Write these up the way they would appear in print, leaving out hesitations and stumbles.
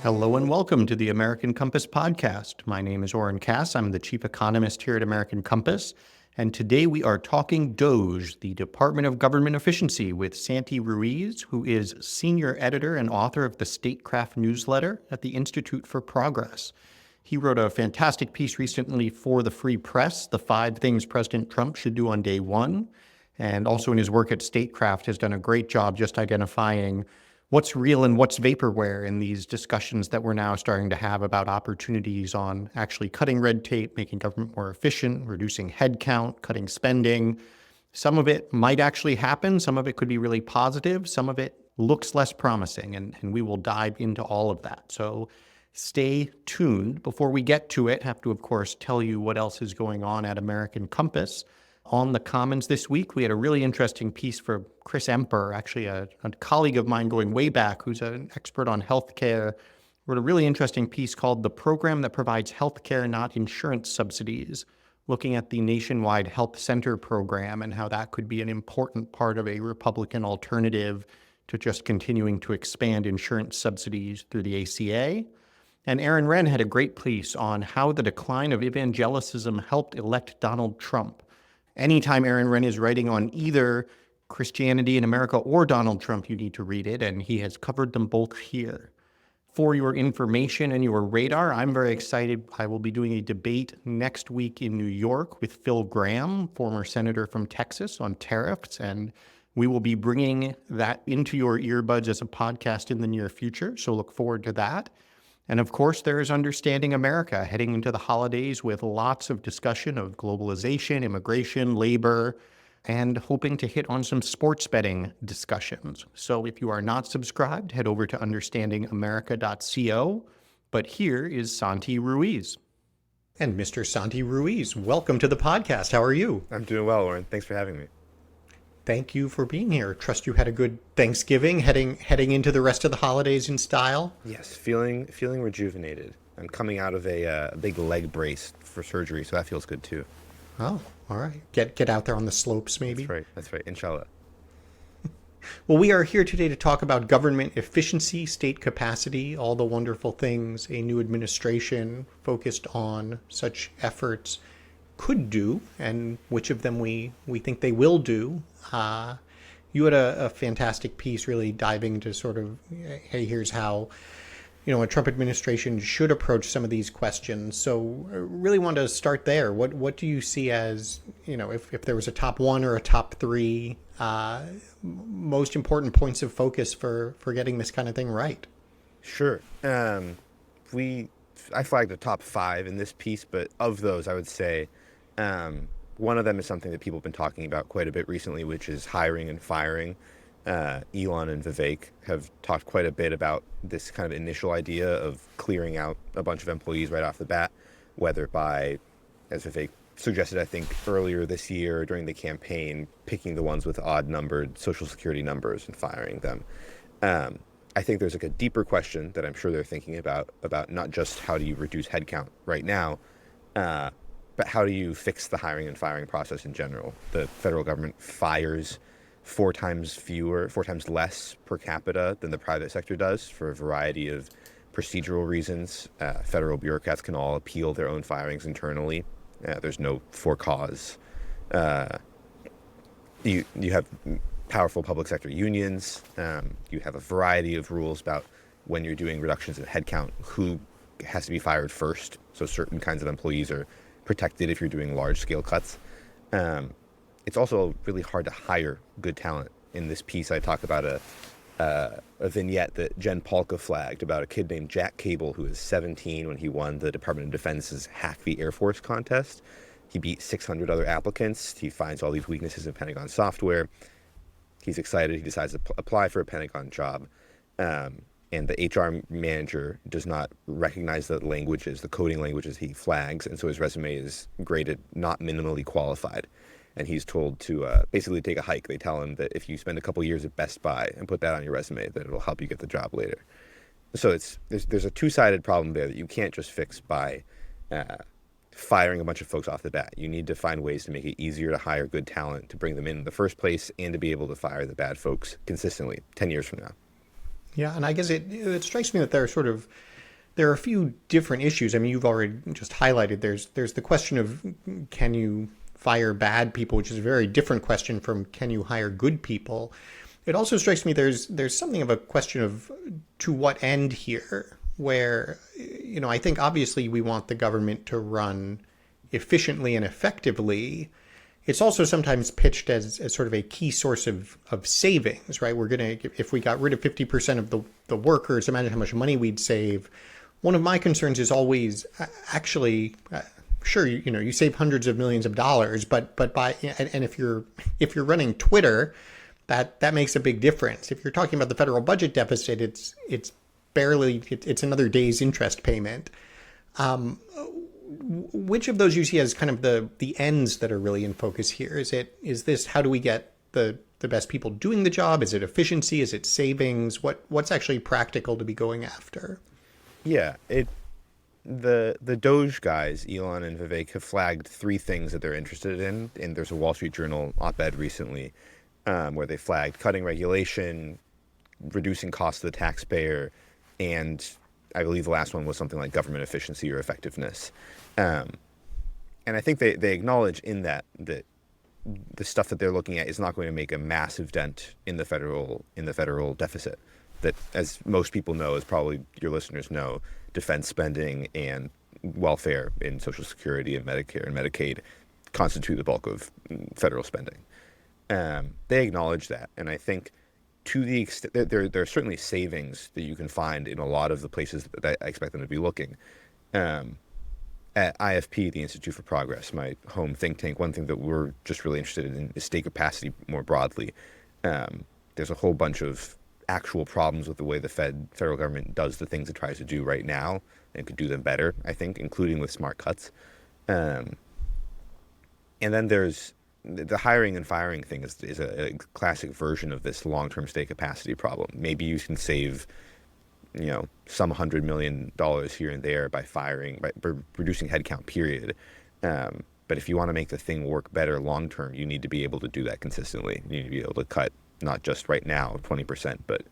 Hello and welcome to the American Compass podcast. My name is Oren. I'm the chief economist here at American Compass. And today we are talking DOGE, the Department of Government Efficiency, with Santi Ruiz, who is senior editor and author of the Statecraft newsletter at the Institute for Progress. He wrote a fantastic piece recently for the Free Press, The 5 Things President Trump Should Do on Day One. And also in his work at Statecraft has done a great job just identifying what's real and what's vaporware in these discussions that we're now starting to have about opportunities on actually cutting red tape, making government more efficient, reducing headcount, cutting spending. Some of it might actually happen. Some of it could be really positive. Some of it looks less promising, and we will dive into all of that. So stay tuned. Before we get to it, I have to, of course, tell you what else is going on at American Compass. On the Commons this week, we had a really interesting piece for Chris Emper, actually a colleague of mine going way back, who's an expert on healthcare, wrote a really interesting piece called The Program That Provides Healthcare, Not Insurance Subsidies, looking at the nationwide health center program and how that could be an important part of a Republican alternative to just continuing to expand insurance subsidies through the ACA. And Aaron Wren had a great piece on how the decline of evangelicism helped elect Donald Trump. Anytime Aaron Wren is writing on either Christianity in America or Donald Trump, you need to read it, and he has covered them both here. For your information and your radar, I'm very excited. I will be doing a debate next week in New York with Phil Gramm, former senator from Texas, on tariffs, and we will be bringing that into your earbuds as a podcast in the near future, so look forward to that. And of course, there is Understanding America heading into the holidays with lots of discussion of globalization, immigration, labor, and hoping to hit on some sports betting discussions. So if you are not subscribed, head over to understandingamerica.co. But here is Santi Ruiz. And Mr. Santi Ruiz, welcome to the podcast. How are you? I'm doing well, Oren. Thanks for having me. Thank you for being here. Trust you had a good Thanksgiving, heading into the rest of the holidays in style. Yes, feeling rejuvenated. I'm coming out of a big leg brace for surgery, so that feels good too. Oh, all right. Get out there on the slopes, maybe. That's right. Inshallah. Well, we are here today to talk about government efficiency, state capacity, all the wonderful things a new administration focused on such efforts could do, and which of them we think they will do. You had a fantastic piece really diving to sort of, hey, here's how, a Trump administration should approach some of these questions. So I really want to start there. What do you see as, if there was a top one or a top three most important points of focus for getting this kind of thing right? Sure. I flagged the top 5 in this piece, but of those, I would say one of them is something that people have been talking about quite a bit recently, which is hiring and firing. Elon and Vivek have talked quite a bit about this kind of initial idea of clearing out a bunch of employees right off the bat, whether by, as Vivek suggested, I think earlier this year during the campaign, picking the ones with odd-numbered Social Security numbers and firing them. I think there's a deeper question that I'm sure they're thinking about not just how do you reduce headcount right now, but how do you fix the hiring and firing process in general? The federal government fires 4 times less per capita than the private sector does for a variety of procedural reasons. Federal bureaucrats can all appeal their own firings internally. There's no for cause. You have powerful public sector unions. You have a variety of rules about when you're doing reductions in headcount, who has to be fired first. So certain kinds of employees are protected if you're doing large-scale cuts. It's also really hard to hire good talent. In this piece, I talk about a vignette that Jen Paulka flagged about a kid named Jack Cable, who was 17 when he won the Department of Defense's Hack the Air Force contest. He beat 600 other applicants. He finds all these weaknesses in Pentagon software. He's excited. He decides to apply for a Pentagon job. And the HR manager does not recognize the coding languages he flags, and so his resume is graded not minimally qualified. And he's told to basically take a hike. They tell him that if you spend a couple years at Best Buy and put that on your resume, that it'll help you get the job later. So there's a two-sided problem there that you can't just fix by firing a bunch of folks off the bat. You need to find ways to make it easier to hire good talent, to bring them in the first place, and to be able to fire the bad folks consistently 10 years from now. Yeah, and I guess it strikes me that there are sort of there are a few different issues. I mean, you've already just highlighted there's the question of can you fire bad people, which is a very different question from can you hire good people. It also strikes me there's something of a question of to what end here, where I think obviously we want the government to run efficiently and effectively. It's also sometimes pitched as sort of a key source of savings, right? If we got rid of 50% of the workers, imagine how much money we'd save. One of my concerns is always actually, sure, you save hundreds of millions of dollars, but if you're running Twitter, that makes a big difference. If you're talking about the federal budget deficit, it's another day's interest payment. Which of those you see as kind of the ends that are really in focus here? Is this how do we get the best people doing the job? Is it efficiency? Is it savings? What's actually practical to be going after? Yeah, the DOGE guys, Elon and Vivek, have flagged three things that they're interested in. And there's a Wall Street Journal op-ed recently where they flagged cutting regulation, reducing costs to the taxpayer, and I believe the last one was something like government efficiency or effectiveness. And I think they acknowledge in that the stuff that they're looking at is not going to make a massive dent in the federal deficit. That, as most people know, as probably your listeners know, defense spending and welfare in Social Security and Medicare and Medicaid constitute the bulk of federal spending. They acknowledge that, and I think to the extent that there are certainly savings that you can find in a lot of the places that I expect them to be looking. At IFP, the Institute for Progress, my home think tank, one thing that we're just really interested in is state capacity more broadly. There's a whole bunch of actual problems with the way the federal government does the things it tries to do right now and could do them better, I think, including with smart cuts. And then there's the hiring and firing thing is a classic version of this long-term state capacity problem. Maybe you can save, some $100 million here and there by reducing headcount, period. But if you want to make the thing work better long-term, you need to be able to do that consistently. You need to be able to cut not just right now 20%, but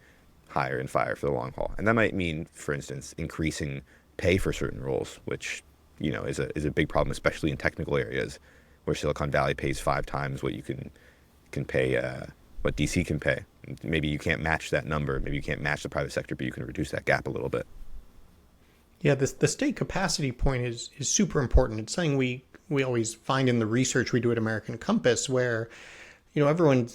hire and fire for the long haul. And that might mean, for instance, increasing pay for certain roles, which is a big problem, especially in technical areas, where Silicon Valley pays 5 times what you can pay, what DC can pay. Maybe you can't match that number. Maybe you can't match the private sector, but you can reduce that gap a little bit. Yeah, the state capacity point is super important. It's something we always find in the research we do at American Compass, where everyone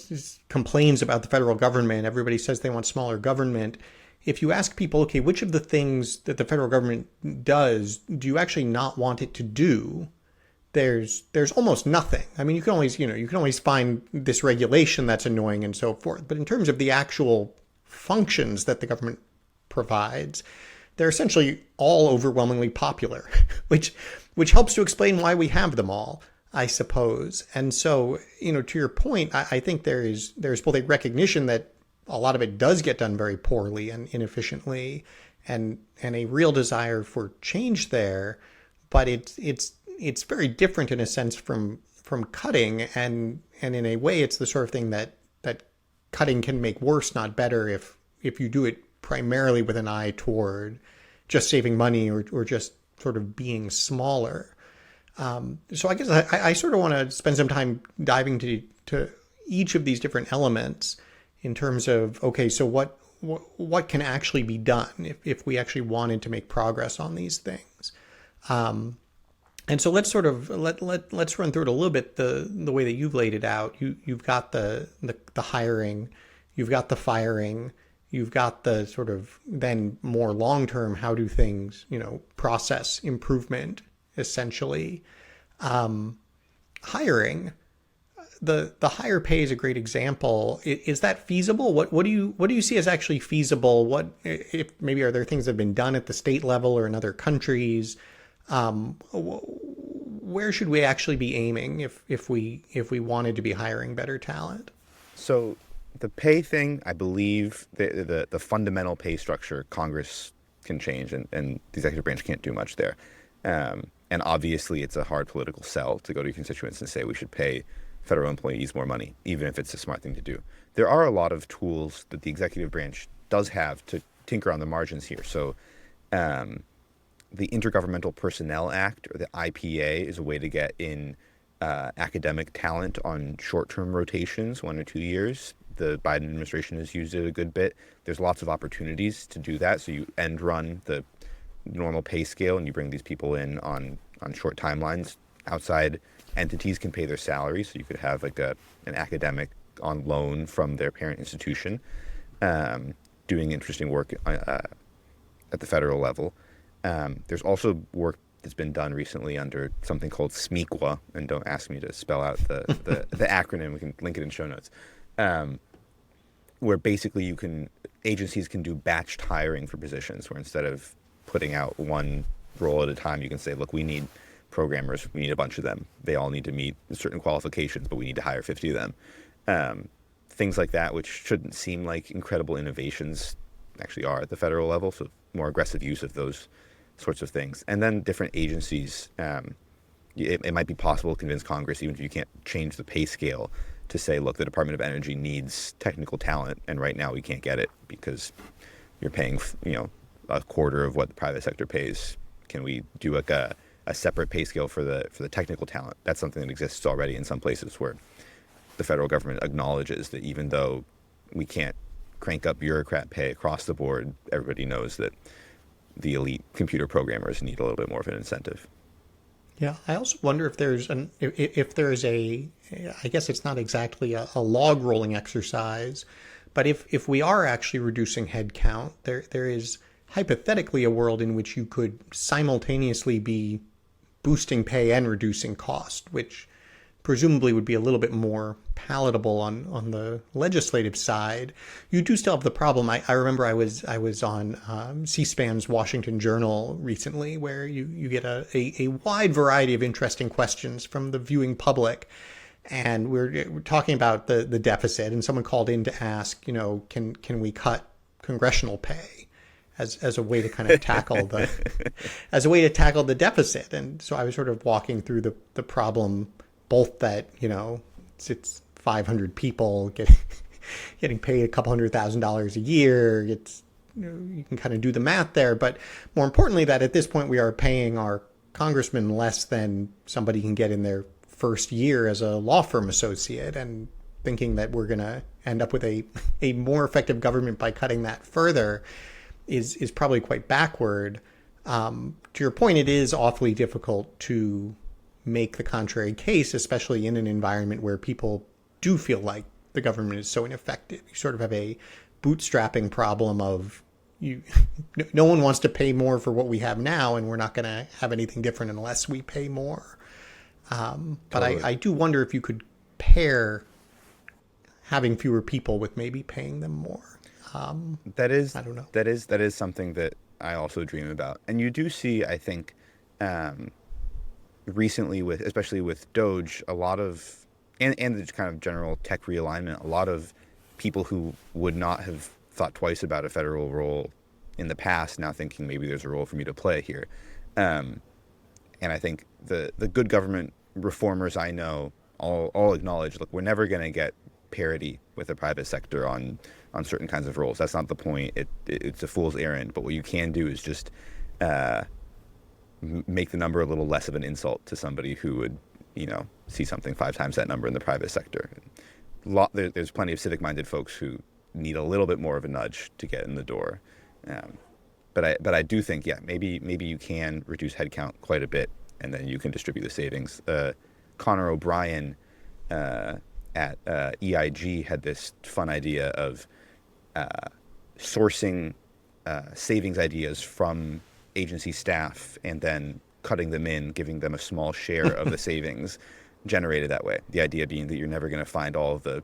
complains about the federal government. Everybody says they want smaller government. If you ask people, okay, which of the things that the federal government does do you actually not want it to do? There's almost nothing. I mean, you can always find this regulation that's annoying and so forth. But in terms of the actual functions that the government provides, they're essentially all overwhelmingly popular, which helps to explain why we have them all, I suppose. And so, to your point, I think there's both a recognition that a lot of it does get done very poorly and inefficiently, and a real desire for change there. But it's very different in a sense from cutting, and in a way it's the sort of thing that cutting can make worse, not better, if you do it primarily with an eye toward just saving money or just sort of being smaller. So I guess I sort of want to spend some time diving to each of these different elements in terms of, okay, so what can actually be done if we actually wanted to make progress on these things. And so let's sort of let's run through it a little bit the way that you've laid it out. You've got the hiring, you've got the firing, you've got the sort of then more long term, how do things process improvement essentially. Hiring, the higher pay is a great example. Is that feasible? What do you see as actually feasible? What if maybe are there things that have been done at the state level or in other countries? Where should we actually be aiming if we wanted to be hiring better talent? So the pay thing, I believe the fundamental pay structure, Congress can change, and the executive branch can't do much there. And obviously it's a hard political sell to go to your constituents and say we should pay federal employees more money, even if it's a smart thing to do. There are a lot of tools that the executive branch does have to tinker on the margins here. So the Intergovernmental Personnel Act, or the IPA, is a way to get in academic talent on short-term rotations, 1 or 2 years. The Biden administration has used it a good bit. There's lots of opportunities to do that. So you end run the normal pay scale and you bring these people in on short timelines. Outside entities can pay their salary. So you could have like an academic on loan from their parent institution doing interesting work at the federal level. There's also work that's been done recently under something called SMEQA, and don't ask me to spell out the acronym. We can link it in show notes. Where basically agencies can do batched hiring for positions, where instead of putting out one role at a time, you can say, look, we need programmers, we need a bunch of them. They all need to meet certain qualifications, but we need to hire 50 of them. Things like that, which shouldn't seem like incredible innovations, actually are at the federal level. So more aggressive use of those sorts of things. And then different agencies, it might be possible to convince Congress, even if you can't change the pay scale, to say, look, the Department of Energy needs technical talent, and right now we can't get it because you're paying, a quarter of what the private sector pays. Can we do like a separate pay scale for the technical talent? That's something that exists already in some places where the federal government acknowledges that even though we can't crank up bureaucrat pay across the board, everybody knows that the elite computer programmers need a little bit more of an incentive. Yeah, I also wonder if there's I guess it's not exactly a log rolling exercise, but if we are actually reducing headcount, there is hypothetically a world in which you could simultaneously be boosting pay and reducing cost, which presumably would be a little bit more palatable on the legislative side. You do still have the problem. I remember I was on C-SPAN's Washington Journal recently, where you get a wide variety of interesting questions from the viewing public. And we're talking about the deficit, and someone called in to ask, can we cut congressional pay as a way to kind of tackle the deficit? And so I was sort of walking through the problem, both that, it's 500 people getting paid a couple $100,000 a year. It's, you can kind of do the math there, but more importantly, that at this point we are paying our congressmen less than somebody can get in their first year as a law firm associate, and thinking that we're going to end up with a more effective government by cutting that further is probably quite backward. To your point, it is awfully difficult to make the contrary case, especially in an environment where people do feel like the government is so ineffective. You sort of have a bootstrapping problem of no one wants to pay more for what we have now, and we're not going to have anything different unless we pay more. But Totally. I do wonder if you could pair having fewer people with maybe paying them more. I don't know. That is something that I also dream about. And you do see, I think, recently especially with DOGE, a lot of, and the kind of general tech realignment, a lot of people who would not have thought twice about a federal role in the past now thinking maybe there's a role for me to play here. And I think the good government reformers I know all acknowledge, look, we're never going to get parity with the private sector on certain kinds of roles. That's not the point. It's a fool's errand. But what you can do is just make the number a little less of an insult to somebody who would, see something 5 times that number in the private sector. There's plenty of civic-minded folks who need a little bit more of a nudge to get in the door. But I do think, maybe you can reduce headcount quite a bit, and then you can distribute the savings. Connor O'Brien at EIG had this fun idea of sourcing savings ideas from agency staff and then cutting them in, giving them a small share of the savings generated that way. The idea being that you're never going to find all of the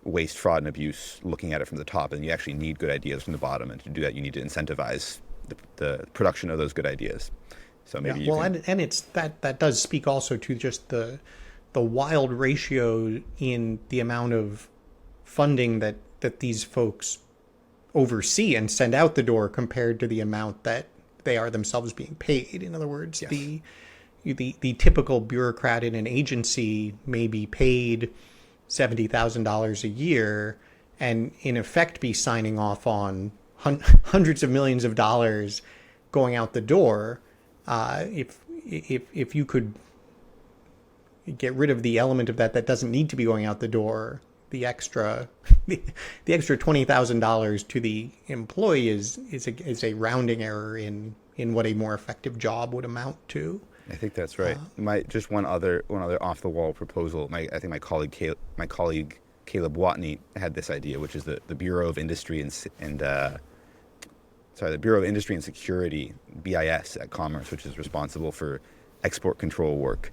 waste, fraud, and abuse looking at it from the top, and you actually need good ideas from the bottom. And to do that, you need to incentivize the production of those good ideas. So maybe and it's that does speak also to just the wild ratio in the amount of funding that these folks oversee and send out the door compared to the amount that they are themselves being paid. In other words, yes. the typical bureaucrat in an agency may be paid $70,000 a year and in effect be signing off on hundreds of millions of dollars going out the door. If you could get rid of the element of that doesn't need to be going out the door, the extra the extra $20,000 to the employee is a rounding error in what a more effective job would amount to. I think that's right. Just one other off the wall proposal. I think my colleague Caleb Watney had this idea, which is the Bureau of Industry the Bureau of Industry and Security, BIS at Commerce, which is responsible for export control work.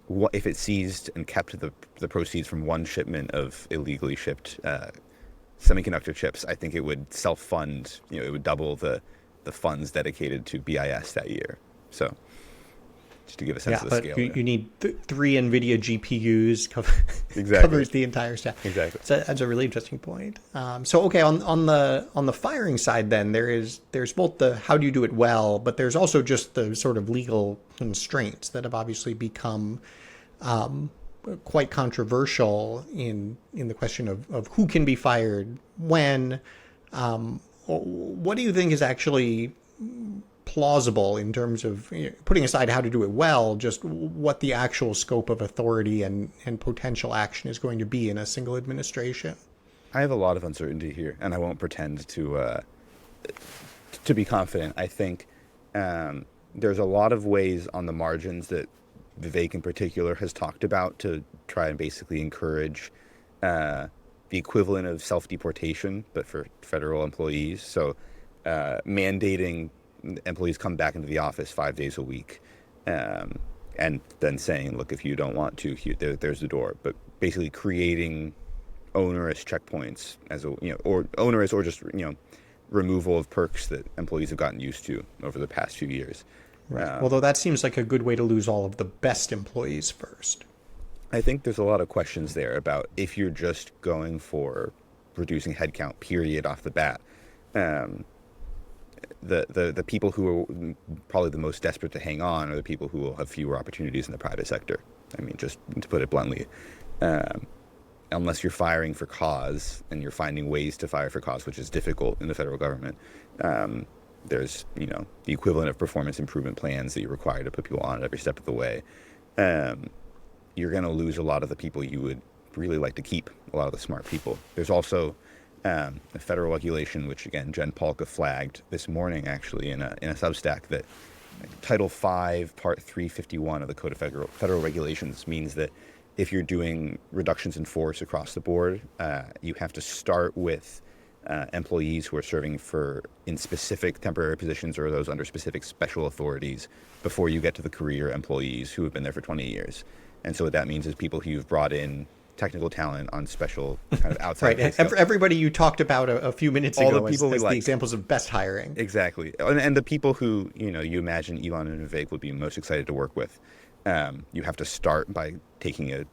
What if it seized and kept the proceeds from one shipment of illegally shipped semiconductor chips? I think it would self-fund. It would double the funds dedicated to BIS that year. So, just to give a sense of the scale. You need 3 NVIDIA GPUs Exactly. covers the entire staff. Exactly. So that's a really interesting point. On the firing side, then there's both the how do you do it well, but there's also just the sort of legal constraints that have obviously become quite controversial in the question of who can be fired when. What do you think is actually plausible in terms of, putting aside how to do it well, just what the actual scope of authority and potential action is going to be in a single administration? I have a lot of uncertainty here, and I won't pretend to be confident. I think there's a lot of ways on the margins that Vivek in particular has talked about to try and basically encourage the equivalent of self-deportation, but for federal employees. So mandating employees come back into the office 5 days a week, and then saying, look, if you don't want to, there's the door. But basically creating onerous checkpoints or onerous or just, removal of perks that employees have gotten used to over the past few years. Right. Although that seems like a good way to lose all of the best employees first. I think there's a lot of questions there about if you're just going for reducing headcount, period, off the bat. The people who are probably the most desperate to hang on are the people who will have fewer opportunities in the private sector. I mean, just to put it bluntly, unless you're firing for cause and you're finding ways to fire for cause, which is difficult in the federal government, there's, the equivalent of performance improvement plans that you require to put people on at every step of the way. You're going to lose a lot of the people you would really like to keep, a lot of the smart people. There's also a federal regulation, which again, Jen Paulka flagged this morning actually in a Substack, that Title V, Part 351 of the Code of Federal Regulations means that if you're doing reductions in force across the board, you have to start with employees who are serving in specific temporary positions or those under specific special authorities before you get to the career employees who have been there for 20 years. And so what that means is people who you've brought in technical talent on special kind of outside. Right. Everybody you talked about a few minutes ago as the examples of best hiring. Exactly. And the people who, you imagine Elon and Vivek would be most excited to work with. You have to start by taking a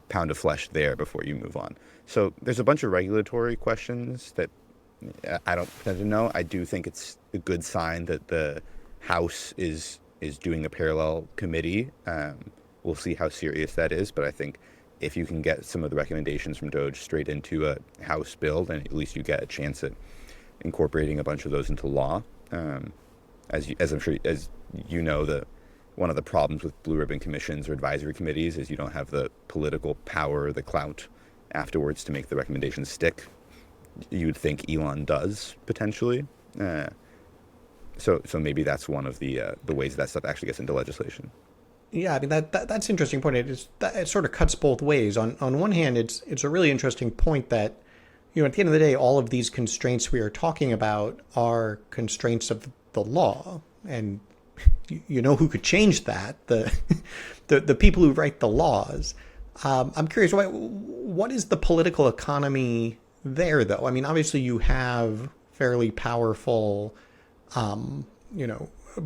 pound of flesh there before you move on. So there's a bunch of regulatory questions that I don't pretend to know. I do think it's a good sign that the House is doing a parallel committee. We'll see how serious that is, but I think if you can get some of the recommendations from DOGE straight into a House bill, then at least you get a chance at incorporating a bunch of those into law. As I'm sure, as you know, one of the problems with blue ribbon commissions or advisory committees is you don't have the political power, the clout afterwards to make the recommendations stick. You would think Elon does potentially. So maybe that's one of the ways that stuff actually gets into legislation. Yeah, I mean that's an interesting point. It sort of cuts both ways. On one hand, it's a really interesting point that, at the end of the day, all of these constraints we are talking about are constraints of the law, and who could change that? The people who write the laws. I'm curious, what is the political economy there, though? I mean, obviously you have fairly powerful,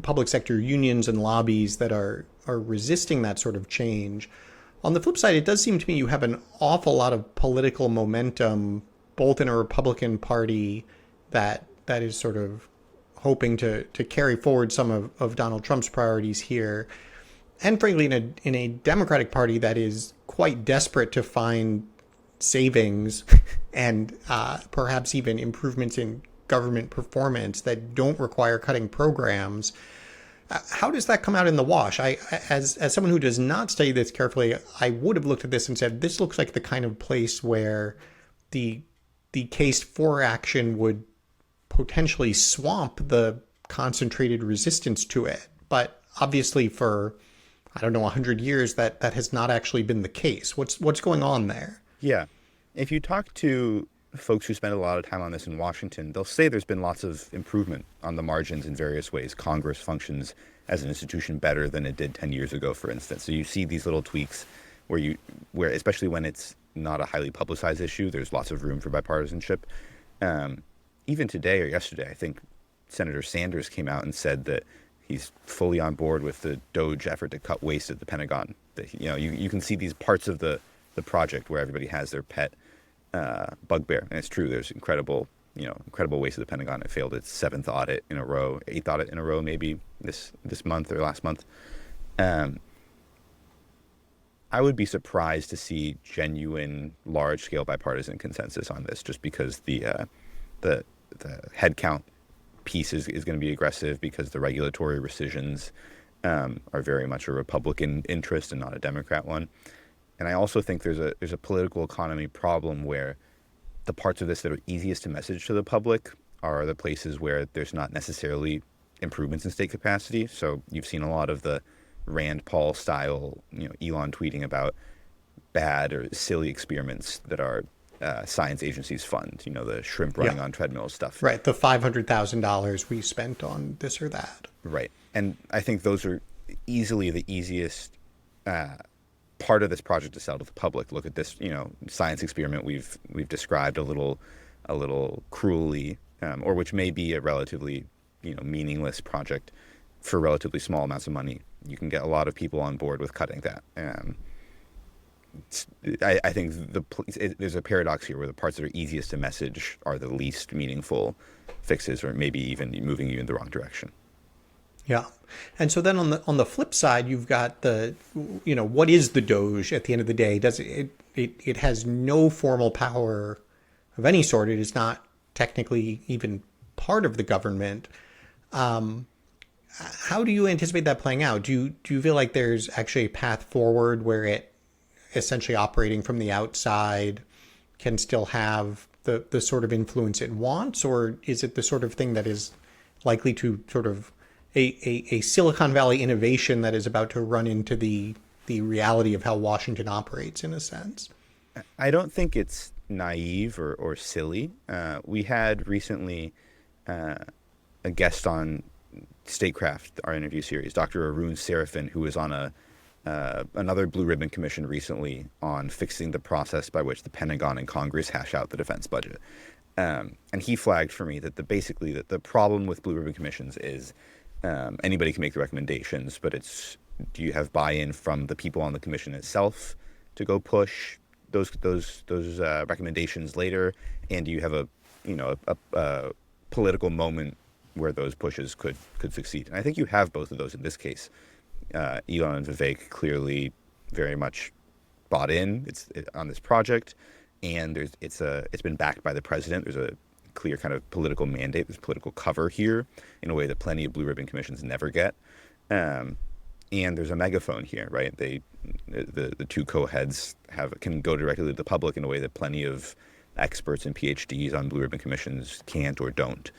public sector unions and lobbies that are resisting that sort of change. On the flip side, it does seem to me you have an awful lot of political momentum, both in a Republican Party that is sort of hoping to carry forward some of Donald Trump's priorities here, and frankly in a Democratic Party that is quite desperate to find savings and perhaps even improvements in government performance that don't require cutting programs. How does that come out in the wash? As someone who does not study this carefully, I would have looked at this and said, this looks like the kind of place where the the case for action would potentially swamp the concentrated resistance to it. But obviously for, I don't know, 100 years, that has not actually been the case. What's going on there? Yeah. If you talk to folks who spend a lot of time on this in Washington, they'll say there's been lots of improvement on the margins in various ways. Congress functions as an institution better than it did 10 years ago, for instance. So you see these little tweaks where especially when it's not a highly publicized issue, there's lots of room for bipartisanship. Even today or yesterday, I think Senator Sanders came out and said that he's fully on board with the DOGE effort to cut waste at the Pentagon. That, you can see these parts of the project where everybody has their pet bugbear, and it's true. There's incredible waste at the Pentagon. It failed its 7th audit in a row, 8th audit in a row, maybe this month or last month. I would be surprised to see genuine, large-scale bipartisan consensus on this, just because the headcount piece is going to be aggressive, because the regulatory rescissions are very much a Republican interest and not a Democrat one. And I also think there's a political economy problem where the parts of this that are easiest to message to the public are the places where there's not necessarily improvements in state capacity. So you've seen a lot of the Rand Paul style, Elon tweeting about bad or silly experiments that are science agencies fund, the shrimp running on treadmills stuff. Right. The $500,000 we spent on this or that. Right. And I think those are easily the easiest part of this project to sell to the public. Look at this, science experiment we've described a little cruelly, or which may be a relatively, meaningless project for relatively small amounts of money. You can get a lot of people on board with cutting that. I think there's a paradox here where the parts that are easiest to message are the least meaningful fixes, or maybe even moving you in the wrong direction. Yeah. And so then on the flip side, you've got what is the DOGE at the end of the day? It has no formal power of any sort. It is not technically even part of the government. How do you anticipate that playing out? Do you feel like there's actually a path forward where it, essentially operating from the outside, can still have the sort of influence it wants? Or is it the sort of thing that is likely to sort of a Silicon Valley innovation that is about to run into the reality of how Washington operates, in a sense? I don't think it's naive or silly. We had recently a guest on Statecraft, our interview series, Dr. Arun Serafin, who was on another Blue Ribbon Commission recently on fixing the process by which the Pentagon and Congress hash out the defense budget. And he flagged for me that the problem with Blue Ribbon Commissions is anybody can make the recommendations, but do you have buy-in from the people on the commission itself to go push those recommendations later, and do you have a political moment where those pushes could succeed? And I think you have both of those in this case. Elon and Vivek clearly very much bought in on this project, and it's been backed by the president. There's a clear kind of political mandate. There's political cover here in a way that plenty of Blue Ribbon Commissions never get. And there's a megaphone here, right? The two co-heads can go directly to the public in a way that plenty of experts and PhDs on Blue Ribbon Commissions can't or don't.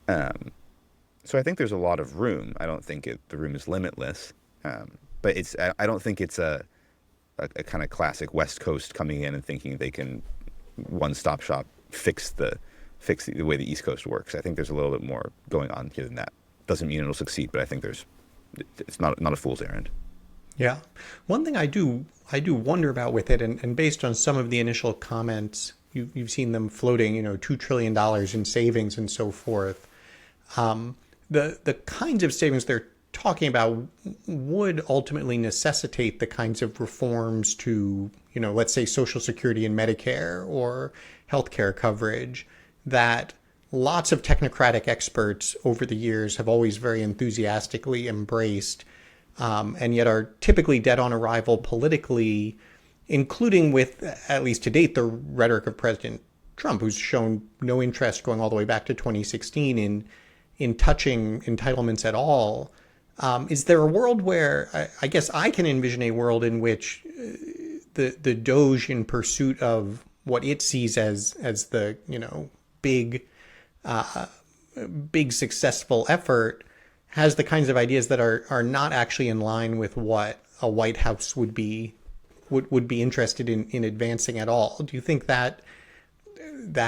So I think there's a lot of room. I don't think the room is limitless, but I don't think it's a kind of classic West Coast coming in and thinking they can one-stop shop fix the way the East Coast works. I think there's a little bit more going on here than that. Doesn't mean it'll succeed, but I think it's not a fool's errand. Yeah. One thing I do wonder about with it, and based on some of the initial comments, you've seen them floating, $2 trillion in savings and so forth. The kinds of savings they're talking about would ultimately necessitate the kinds of reforms to, let's say Social Security and Medicare or healthcare coverage that lots of technocratic experts over the years have always very enthusiastically embraced, and yet are typically dead on arrival politically, including with, at least to date, the rhetoric of President Trump, who's shown no interest going all the way back to 2016 in touching entitlements at all. Is there a world where I guess I can envision a world in which the DOGE, in pursuit of what it sees as the big big successful effort, has the kinds of ideas that are not actually in line with what a White House would be interested in advancing at all? Do you think that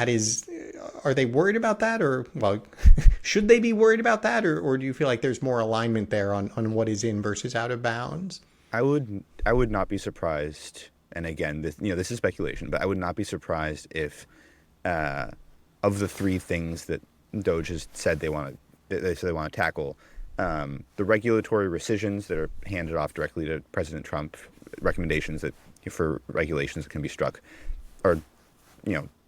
is, are they worried about that, or well, should they be worried about that, or do you feel like there's more alignment there on what is in versus out of bounds? I would not be surprised, and again, this is speculation, but I would not be surprised if of the three things that DOGE has said they want to tackle, the regulatory rescissions that are handed off directly to President Trump, recommendations that for regulations that can be struck, are,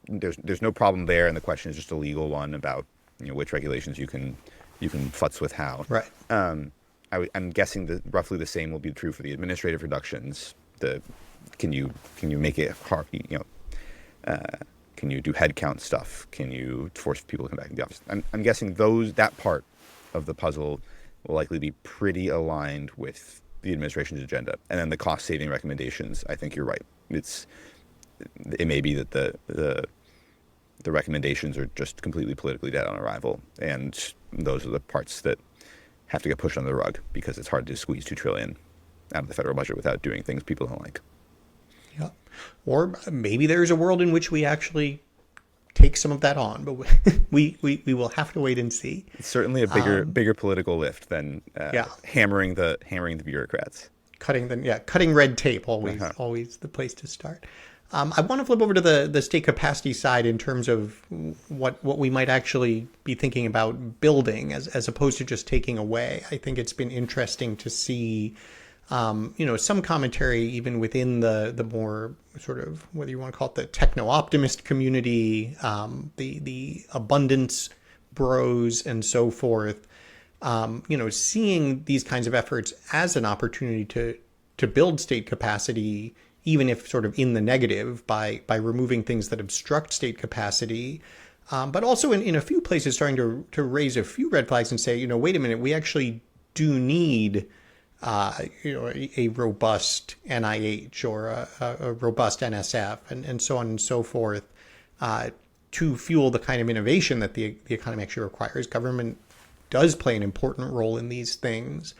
there's no problem there, and the question is just a legal one about which regulations you can futz with how. Right. I'm guessing that roughly the same will be true for the administrative reductions. Can you make it hard? Can you do headcount stuff? Can you force people to come back in the office? I'm guessing that part of the puzzle will likely be pretty aligned with the administration's agenda. And then the cost-saving recommendations, I think you're right. It may be that the recommendations are just completely politically dead on arrival, and those are the parts that have to get pushed under the rug because it's hard to squeeze $2 trillion out of the federal budget without doing things people don't like. Yeah. Or maybe there's a world in which we actually take some of that on, but we will have to wait and see. It's certainly a bigger political lift than hammering the bureaucrats. Cutting red tape, always the place to start. I want to flip over to the state capacity side in terms of what we might actually be thinking about building as opposed to just taking away. I think it's been interesting to see some commentary even within the more sort of, whether you want to call it the techno-optimist community, the abundance bros and so forth, seeing these kinds of efforts as an opportunity to build state capacity, even if sort of in the negative by removing things that obstruct state capacity, but also in a few places starting to raise a few red flags and say, wait a minute, we actually do need a robust NIH or a robust NSF and so on and so forth to fuel the kind of innovation that the economy actually requires. Government does play an important role in these things.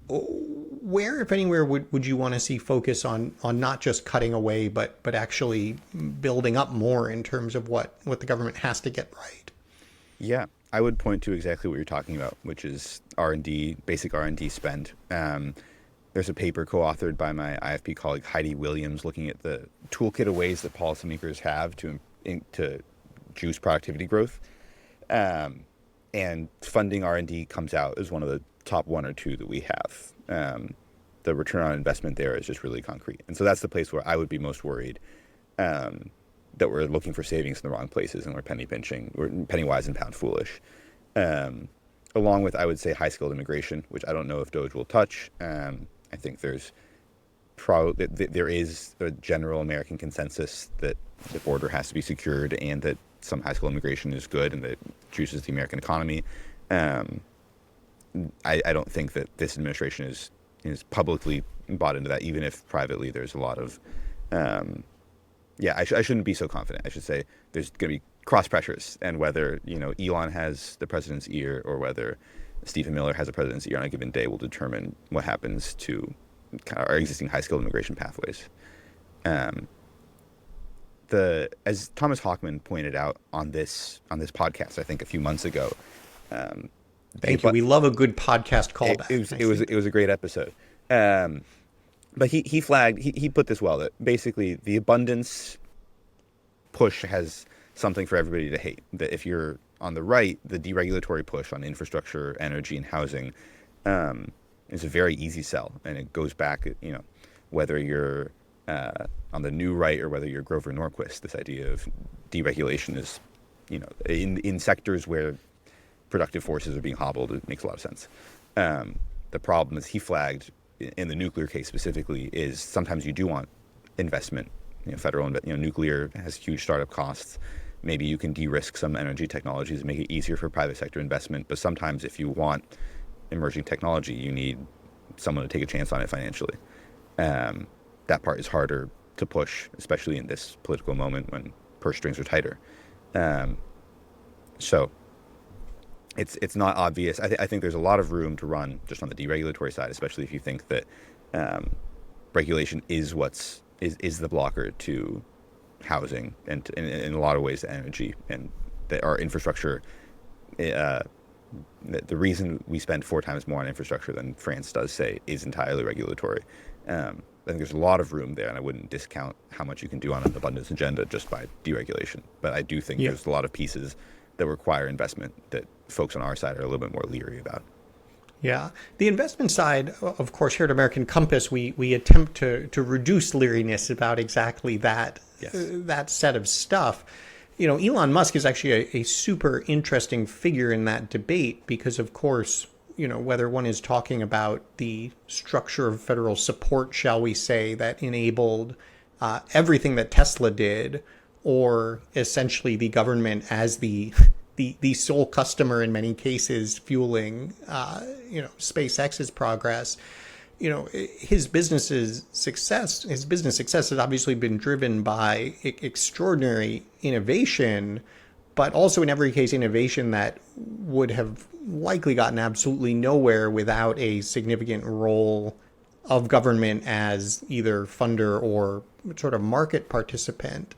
Where, if anywhere, would you want to see focus on not just cutting away, but actually building up more in terms of what the government has to get right? Yeah, I would point to exactly what you're talking about, which is R&D, basic R&D spend. There's a paper co-authored by my IFP colleague Heidi Williams looking at the toolkit of ways that policymakers have to juice productivity growth. And funding R&D comes out as one of the top one or two that we have. The return on investment there is just really concrete. And so that's the place where I would be most worried that we're looking for savings in the wrong places and we're penny pinching, we're penny wise and pound foolish. Along with, I would say, high-skilled immigration, which I don't know if DOGE will touch. I think there is a general American consensus that the border has to be secured and that some high-skilled immigration is good and that it juices the American economy. I don't think that this administration is publicly bought into that, even if privately there's a lot of I shouldn't be so confident. I should say there's going to be cross pressures, and whether Elon has the president's ear or whether Stephen Miller has the president's ear on a given day will determine what happens to kind of our existing high-skilled immigration pathways. As Thomas Hockman pointed out on this podcast, I think a few months ago. Thank you. We love a good podcast callback. It was a great episode. But he flagged, he put this well, that basically the abundance push has something for everybody to hate. That if you're on the right, the deregulatory push on infrastructure, energy, and housing is a very easy sell. And it goes back, whether you're on the new right or whether you're Grover Norquist, this idea of deregulation is, in sectors where productive forces are being hobbled, it makes a lot of sense. The problem, as he flagged, in the nuclear case specifically, is sometimes you do want investment. Federal nuclear has huge startup costs. Maybe you can de-risk some energy technologies and make it easier for private sector investment. But sometimes if you want emerging technology. You need someone to take a chance on it financially. That part is harder to push, especially in this political moment when purse strings are tighter. So it's not obvious. I think there's a lot of room to run just on the deregulatory side, especially if you think that regulation is the blocker to housing and in a lot of ways to energy, and that our infrastructure. The reason we spend 4 times more on infrastructure than France does, say, is entirely regulatory. I think there's a lot of room there, and I wouldn't discount how much you can do on an abundance agenda just by deregulation. But I do think there's a lot of pieces that require investment that folks on our side are a little bit more leery about. Yeah. The investment side, of course, here at American Compass, we attempt to reduce leeriness about exactly that, that set of stuff. You know, Elon Musk is actually a super interesting figure in that debate because, of course, you know, whether one is talking about the structure of federal support, shall we say, that enabled everything that Tesla did, or essentially the government as the sole customer in many cases fueling, SpaceX's progress. You know, his business success has obviously been driven by extraordinary innovation, but also in every case innovation that would have likely gotten absolutely nowhere without a significant role of government as either funder or sort of market participant.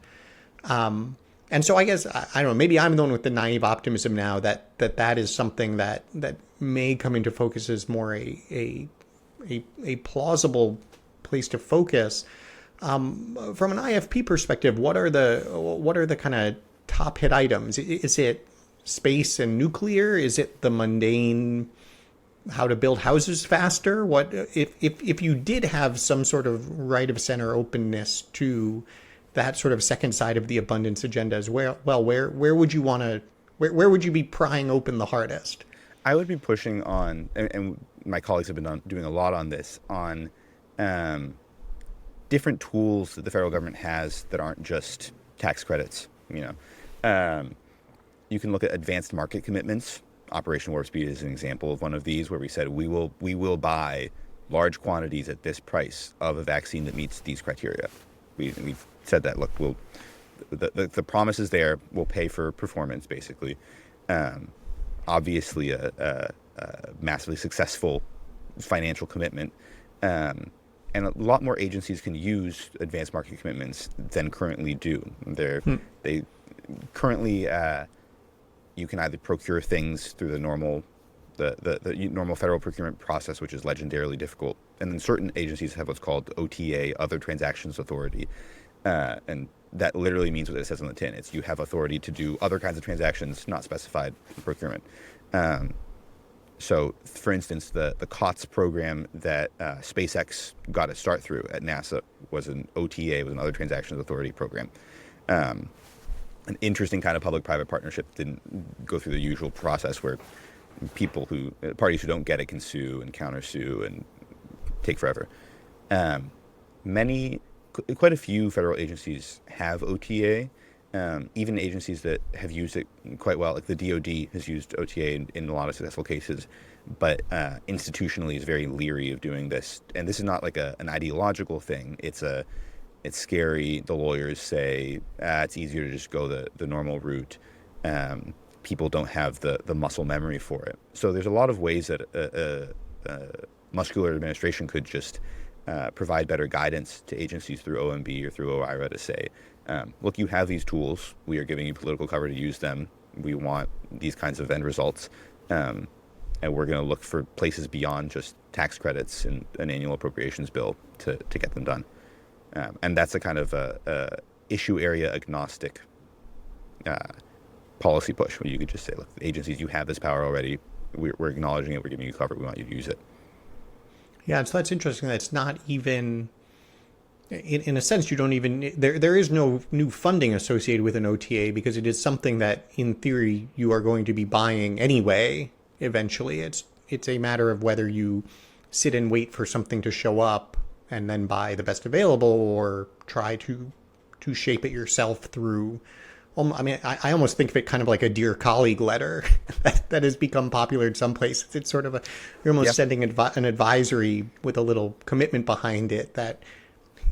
And so I guess, I don't know, maybe I'm the one with the naive optimism now that is something that may come into focus as more a plausible place to focus. From an IFP perspective, what are the kind of top hit items? Is it space and nuclear? Is it the mundane how to build houses faster? What if you did have some sort of right of center openness to that sort of second side of the abundance agenda as well? Well, where would you want to where would you be prying open the hardest? I would be pushing on, and my colleagues have been doing a lot on this, on different tools that the federal government has that aren't just tax credits. You can look at advanced market commitments. Operation Warp Speed is an example of one of these, where we said we will buy large quantities at this price of a vaccine that meets these criteria. We've said that. Look, the promise is there. We'll pay for performance, basically. Obviously, a massively successful financial commitment, and a lot more agencies can use advanced market commitments than currently do. They currently you can either procure things through the normal federal procurement process, which is legendarily difficult, and then certain agencies have what's called OTA, Other Transactions Authority, and that literally means what it says on the tin. It's you have authority to do other kinds of transactions not specified in procurement. So, for instance, the COTS program that SpaceX got its start through at NASA was an OTA, was an Other Transactions Authority program. An interesting kind of public-private partnership. Didn't go through the usual process where parties who don't get it can sue and countersue and take forever. Quite a few federal agencies have OTA, even agencies that have used it quite well, like the DOD has used OTA in a lot of successful cases, but institutionally is very leery of doing this. And this is not like an ideological thing. It's scary. The lawyers say it's easier to just go the normal route. People don't have the muscle memory for it. So there's a lot of ways that muscular administration could just provide better guidance to agencies through OMB or through OIRA to say, look, you have these tools. We are giving you political cover to use them. We want these kinds of end results. And we're going to look for places beyond just tax credits and an annual appropriations bill to get them done. And that's a kind of issue area agnostic policy push, where you could just say, look, agencies, you have this power already. We're acknowledging it. We're giving you cover. We want you to use it. Yeah, so that's interesting. That's not even, in a sense, you don't even, there is no new funding associated with an OTA because it is something that, in theory, you are going to be buying anyway, eventually. It's a matter of whether you sit and wait for something to show up and then buy the best available, or try to shape it yourself through I mean, I almost think of it kind of like a dear colleague letter that has become popular in some places. It's sort of you're almost Yeah, sending an advisory with a little commitment behind it that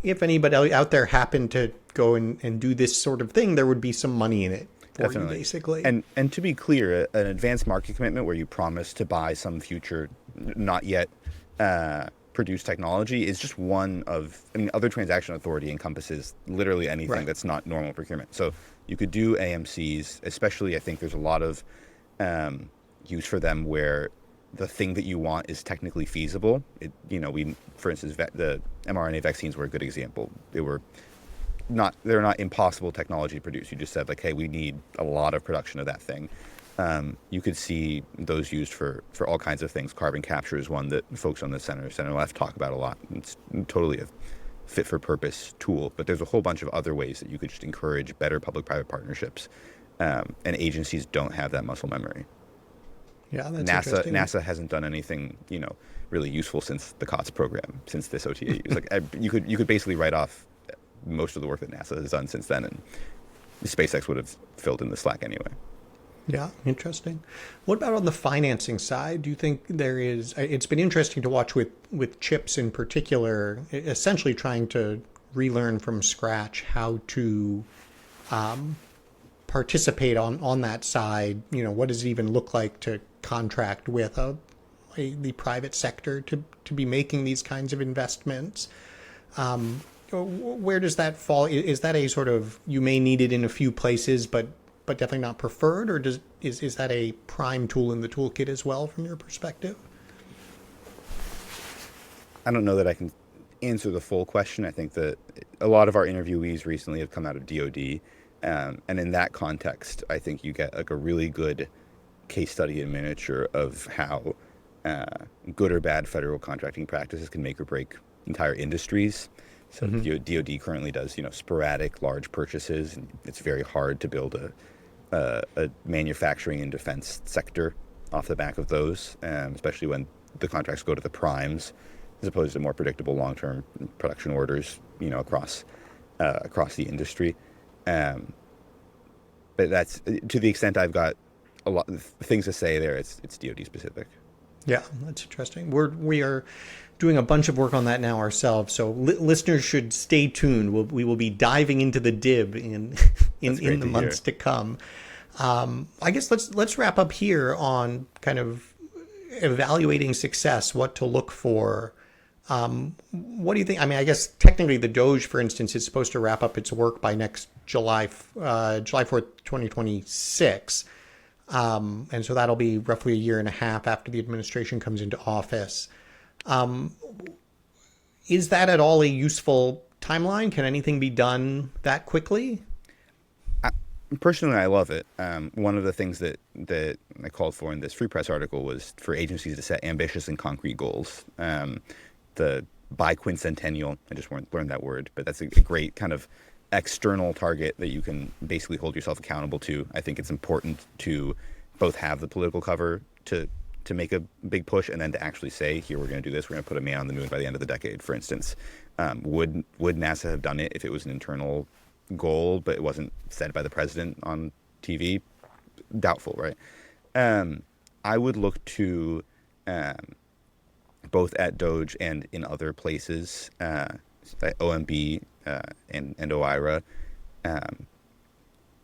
if anybody out there happened to go and do this sort of thing, there would be some money in it for you, definitely. basically. And to be clear, an advanced market commitment where you promise to buy some future, not yet produced technology is just one of, I mean, other transaction authority encompasses literally anything Right. that's not normal procurement. So you could do AMCs, especially I think there's a lot of use for them where the thing that you want is technically feasible. For instance, the mRNA vaccines were a good example. They're not impossible technology to produce. You just said like, hey, we need a lot of production of that thing. You could see those used for all kinds of things. Carbon capture is one that folks on the center left talk about a lot. It's totally a fit for purpose tool, but there's a whole bunch of other ways that you could just encourage better public-private partnerships. And agencies don't have that muscle memory. Yeah, that's interesting. NASA hasn't done anything, really useful since the COTS program, since this OTA use. Like you could basically write off most of the work that NASA has done since then, and SpaceX would have filled in the slack anyway. Yeah, interesting. What about on the financing side? Do you think there is? It's been interesting to watch with chips in particular, essentially trying to relearn from scratch how to participate on that side. What does it even look like to contract with the private sector to be making these kinds of investments? Where does that fall? Is that a sort of, you may need it in a few places, but definitely not preferred, or is that a prime tool in the toolkit as well from your perspective? I don't know that I can answer the full question. I think that a lot of our interviewees recently have come out of DOD, and in that context, I think you get like a really good case study in miniature of how good or bad federal contracting practices can make or break entire industries. So DOD currently does, sporadic large purchases, and it's very hard to build a manufacturing and defense sector off the back of those, especially when the contracts go to the primes, as opposed to more predictable long-term production orders, across the industry. But that's to the extent I've got a lot of things to say there. It's DOD specific. Yeah, that's interesting. We are doing a bunch of work on that now ourselves, so listeners should stay tuned. We will be diving into the DIB in the months to come. I guess let's wrap up here on kind of evaluating success, what to look for. What do you think? I mean, I guess technically the DOGE, for instance, is supposed to wrap up its work by next July 4th, 2026. And so that'll be roughly a year and a half after the administration comes into office. Is that at all a useful timeline? Can anything be done that quickly? Personally, I love it. One of the things that I called for in this Free Press article was for agencies to set ambitious and concrete goals. The biquincentennial, I just learned that word, but that's a great kind of external target that you can basically hold yourself accountable to. I think it's important to both have the political cover to make a big push, and then to actually say, here, we're going to do this. We're going to put a man on the moon by the end of the decade, for instance. Would NASA have done it if it was an internal goal, but it wasn't said by the president on TV? Doubtful, right? I would look to both at DOGE and in other places, OMB and OIRA,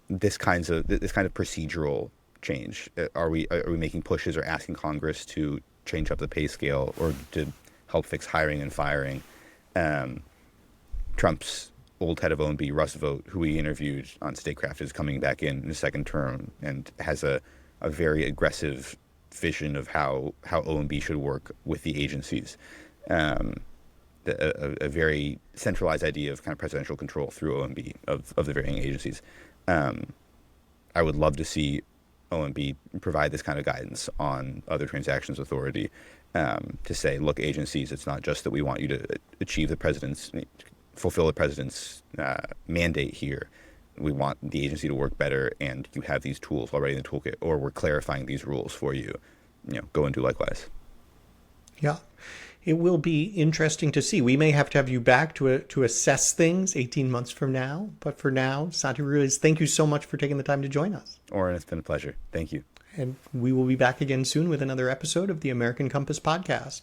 this kind of procedural change. Are we making pushes or asking Congress to change up the pay scale or to help fix hiring and firing? Trump's old head of OMB, Russ Vought, who we interviewed on Statecraft, is coming back in his second term and has a very aggressive vision of how OMB should work with the agencies. A very centralized idea of kind of presidential control through OMB of the varying agencies. I would love to see OMB provide this kind of guidance on other transactions authority, to say, look, agencies, it's not just that we want you to fulfill the president's mandate here. We want the agency to work better, and you have these tools already in the toolkit, or we're clarifying these rules for you. Go and do likewise. Yeah. It will be interesting to see. We may have to have you back to assess things 18 months from now. But for now, Santi Ruiz, thank you so much for taking the time to join us. Oren, it's been a pleasure. Thank you. And we will be back again soon with another episode of the American Compass Podcast.